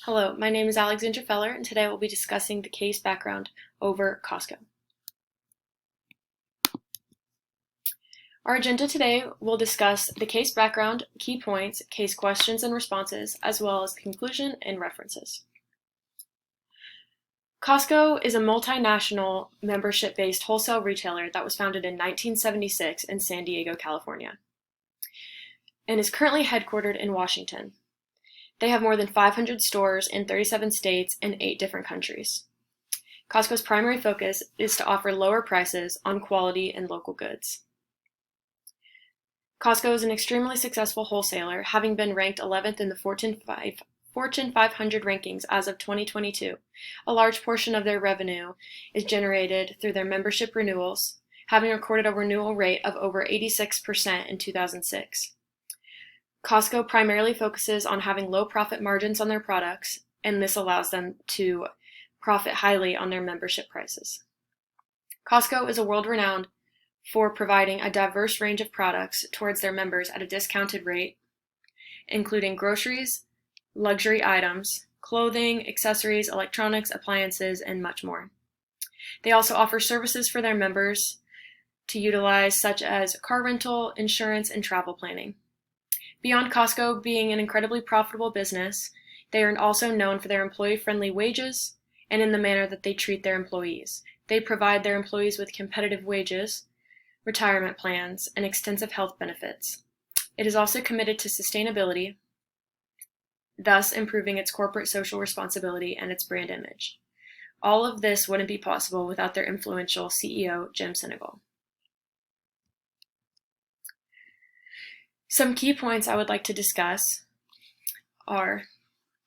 Hello, my name is Alexandra Feller, and today we'll be discussing the case background over Costco. Our agenda today will discuss the case background, key points, case questions and responses, as well as the conclusion and references. Costco is a multinational membership-based wholesale retailer that was founded in 1976 in San Diego, California, and is currently headquartered in Washington. They have more than 500 stores in 37 states and 8 different countries. Costco's primary focus is to offer lower prices on quality and local goods. Costco is an extremely successful wholesaler, having been ranked 11th in the Fortune 500 rankings as of 2022. A large portion of their revenue is generated through their membership renewals, having recorded a renewal rate of over 86% in 2006. Costco primarily focuses on having low profit margins on their products, and this allows them to profit highly on their membership prices. Costco is world-renowned for providing a diverse range of products towards their members at a discounted rate, including groceries, luxury items, clothing, accessories, electronics, appliances, and much more. They also offer services for their members to utilize, such as car rental, insurance, and travel planning. Beyond Costco being an incredibly profitable business, they are also known for their employee-friendly wages and in the manner that they treat their employees. They provide their employees with competitive wages, retirement plans, and extensive health benefits. It is also committed to sustainability, thus improving its corporate social responsibility and its brand image. All of this wouldn't be possible without their influential CEO, Jim Sinegal. Some key points I would like to discuss are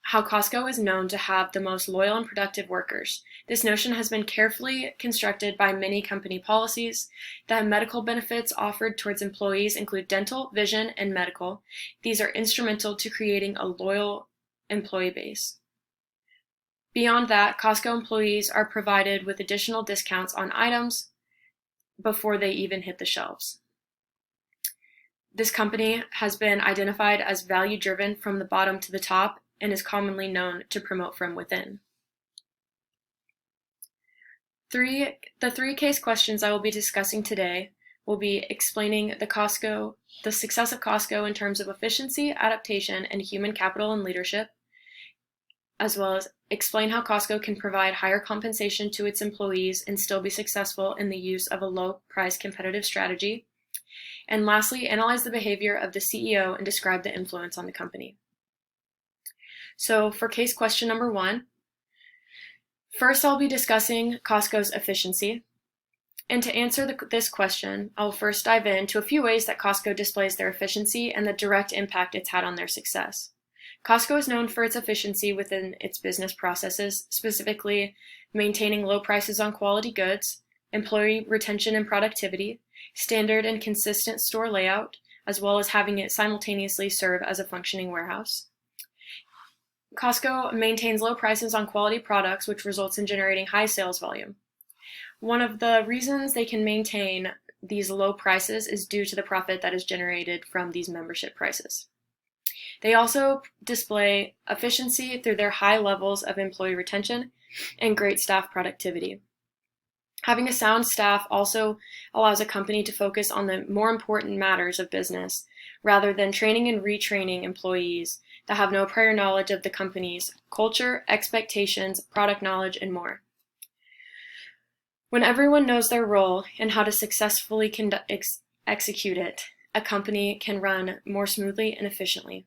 how Costco is known to have the most loyal and productive workers. This notion has been carefully constructed by many company policies. The medical benefits offered towards employees include dental, vision, and medical. These are instrumental to creating a loyal employee base. Beyond that, Costco employees are provided with additional discounts on items before they even hit the shelves. This company has been identified as value-driven from the bottom to the top and is commonly known to promote from within. The three case questions I will be discussing today will be explaining the success of Costco in terms of efficiency, adaptation, and human capital and leadership, as well as explain how Costco can provide higher compensation to its employees and still be successful in the use of a low-price competitive strategy. And lastly, analyze the behavior of the CEO and describe the influence on the company. So for case question number 1, first I'll be discussing Costco's efficiency. And to answer this question, I'll first dive into a few ways that Costco displays their efficiency and the direct impact it's had on their success. Costco is known for its efficiency within its business processes, specifically maintaining low prices on quality goods, employee retention and productivity, standard and consistent store layout, as well as having it simultaneously serve as a functioning warehouse. Costco maintains low prices on quality products, which results in generating high sales volume. One of the reasons they can maintain these low prices is due to the profit that is generated from these membership prices. They also display efficiency through their high levels of employee retention and great staff productivity. Having a sound staff also allows a company to focus on the more important matters of business rather than training and retraining employees that have no prior knowledge of the company's culture, expectations, product knowledge, and more. When everyone knows their role and how to successfully execute it, a company can run more smoothly and efficiently.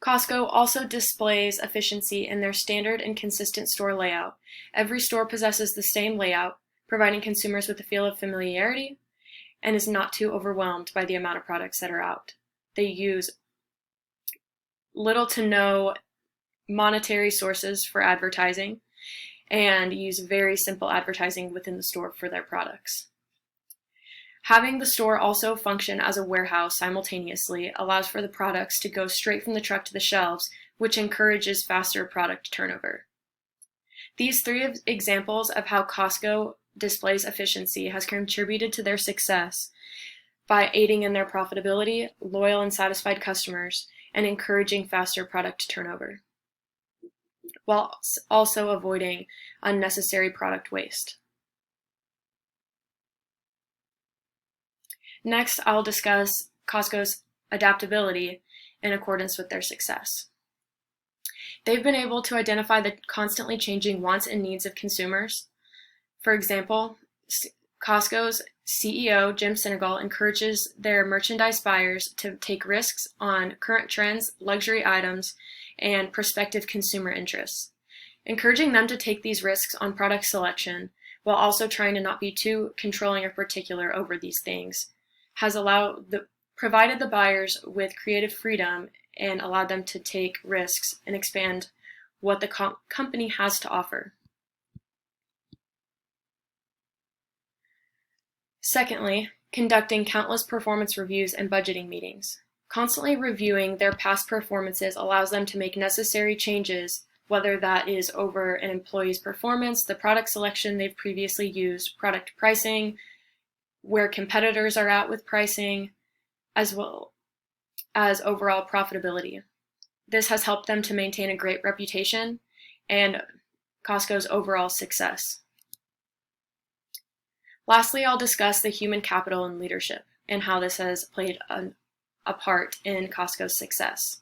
Costco also displays efficiency in their standard and consistent store layout. Every store possesses the same layout, providing consumers with a feel of familiarity and is not too overwhelmed by the amount of products that are out. They use little to no monetary sources for advertising and use very simple advertising within the store for their products. Having the store also function as a warehouse simultaneously allows for the products to go straight from the truck to the shelves, which encourages faster product turnover. These 3 examples of how Costco displays efficiency has contributed to their success by aiding in their profitability, loyal and satisfied customers, and encouraging faster product turnover. while also avoiding unnecessary product waste. Next, I'll discuss Costco's adaptability in accordance with their success. They've been able to identify the constantly changing wants and needs of consumers. For example, Costco's CEO, Jim Sinegal, encourages their merchandise buyers to take risks on current trends, luxury items, and prospective consumer interests. Encouraging them to take these risks on product selection, while also trying to not be too controlling or particular over these things, has provided the buyers with creative freedom and allowed them to take risks and expand what the company has to offer. Secondly, conducting countless performance reviews and budgeting meetings. Constantly reviewing their past performances allows them to make necessary changes, whether that is over an employee's performance, the product selection they've previously used, product pricing, where competitors are at with pricing, as well as overall profitability. This has helped them to maintain a great reputation and Costco's overall success. Lastly, I'll discuss the human capital and leadership and how this has played a part in Costco's success.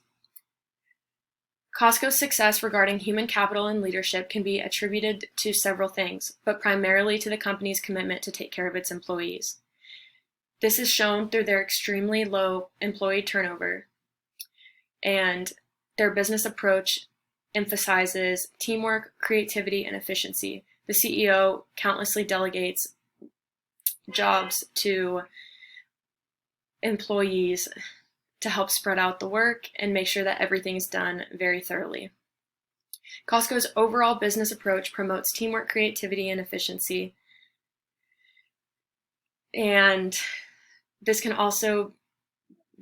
Costco's success regarding human capital and leadership can be attributed to several things, but primarily to the company's commitment to take care of its employees. This is shown through their extremely low employee turnover, and their business approach emphasizes teamwork, creativity, and efficiency. The CEO countlessly delegates jobs to employees to help spread out the work and make sure that everything is done very thoroughly. Costco's overall business approach promotes teamwork, creativity, and efficiency. And this can also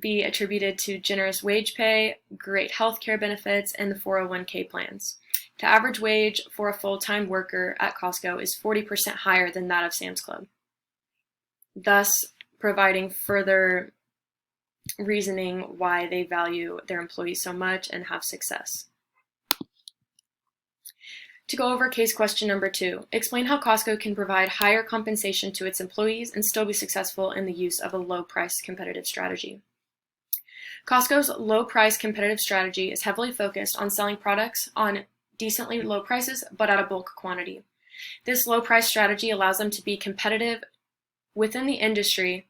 be attributed to generous wage pay, great healthcare benefits, and the 401k plans. The average wage for a full-time worker at Costco is 40% higher than that of Sam's Club, thus providing further reasoning why they value their employees so much and have success. To go over case question number 2, explain how Costco can provide higher compensation to its employees and still be successful in the use of a low-price competitive strategy. Costco's low-price competitive strategy is heavily focused on selling products on decently low prices but at a bulk quantity. This low-price strategy allows them to be competitive within the industry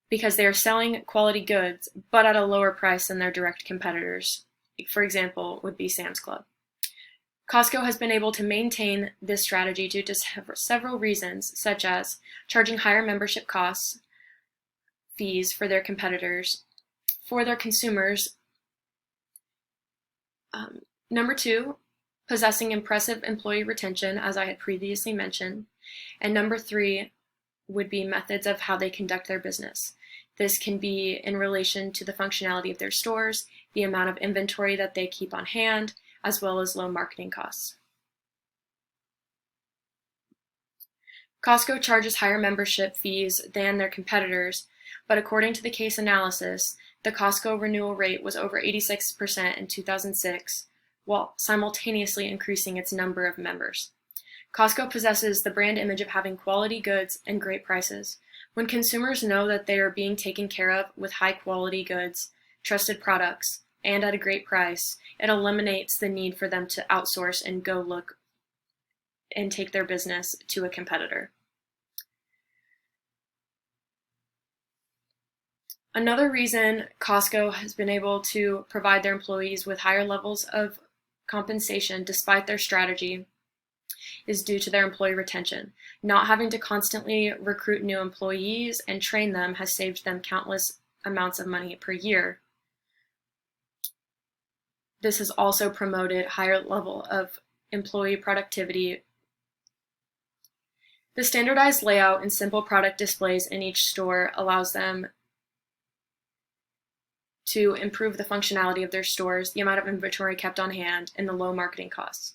because they are selling quality goods but at a lower price than their direct competitors. For example, would be Sam's Club. Costco has been able to maintain this strategy due to several reasons, such as charging higher membership fees for their competitors, for their consumers. Number 2, possessing impressive employee retention, as I had previously mentioned. And number 3 would be methods of how they conduct their business. This can be in relation to the functionality of their stores, the amount of inventory that they keep on hand, as well as low marketing costs. Costco charges higher membership fees than their competitors, but according to the case analysis, the Costco renewal rate was over 86% in 2006, while simultaneously increasing its number of members. Costco possesses the brand image of having quality goods and great prices. When consumers know that they are being taken care of with high-quality goods, trusted products, and at a great price, it eliminates the need for them to outsource and go look and take their business to a competitor. Another reason Costco has been able to provide their employees with higher levels of compensation despite their strategy is due to their employee retention. Not having to constantly recruit new employees and train them has saved them countless amounts of money per year. This has also promoted higher level of employee productivity. The standardized layout and simple product displays in each store allows them to improve the functionality of their stores, the amount of inventory kept on hand, and the low marketing costs.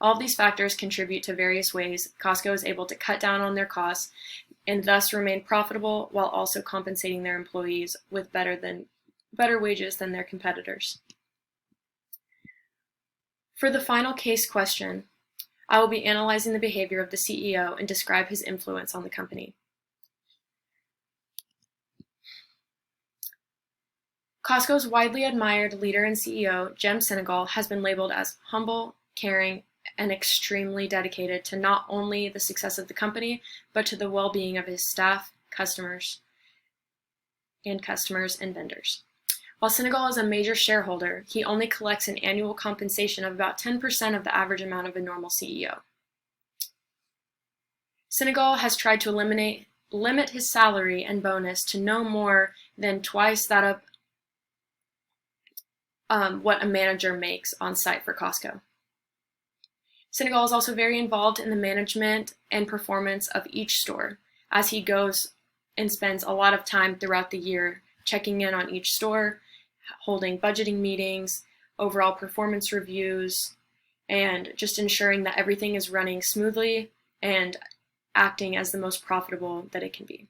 All of these factors contribute to various ways Costco is able to cut down on their costs and thus remain profitable while also compensating their employees with better wages than their competitors. For the final case question, I will be analyzing the behavior of the CEO and describe his influence on the company. Costco's widely admired leader and CEO, Jem Senegal, has been labeled as humble, caring, and extremely dedicated to not only the success of the company, but to the well-being of his staff, customers and vendors. While Senegal is a major shareholder, he only collects an annual compensation of about 10% of the average amount of a normal CEO. Senegal has tried to limit his salary and bonus to no more than twice that of what a manager makes on site for Costco. Senegal is also very involved in the management and performance of each store, as he goes and spends a lot of time throughout the year checking in on each store, holding budgeting meetings, overall performance reviews, and just ensuring that everything is running smoothly and acting as the most profitable that it can be.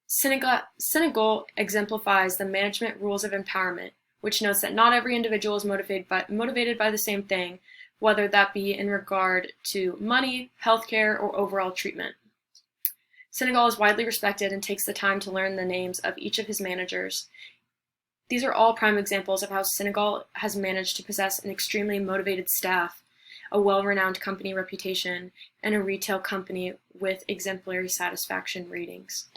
Senegal exemplifies the management rules of empowerment, which notes that not every individual is motivated by the same thing, whether that be in regard to money, healthcare, or overall treatment. Senegal is widely respected and takes the time to learn the names of each of his managers. These are all prime examples of how Senegal has managed to possess an extremely motivated staff, a well-renowned company reputation, and a retail company with exemplary satisfaction ratings.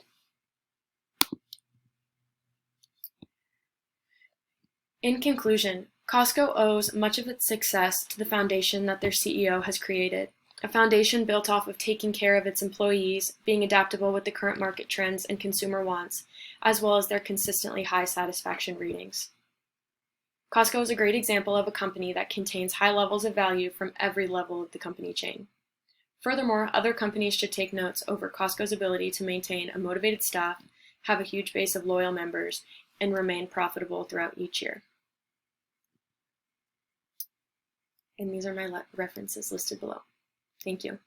In conclusion, Costco owes much of its success to the foundation that their CEO has created, a foundation built off of taking care of its employees, being adaptable with the current market trends and consumer wants, as well as their consistently high satisfaction ratings. Costco is a great example of a company that contains high levels of value from every level of the company chain. Furthermore, other companies should take notes over Costco's ability to maintain a motivated staff, have a huge base of loyal members, and remain profitable throughout each year. And these are my references listed below. Thank you.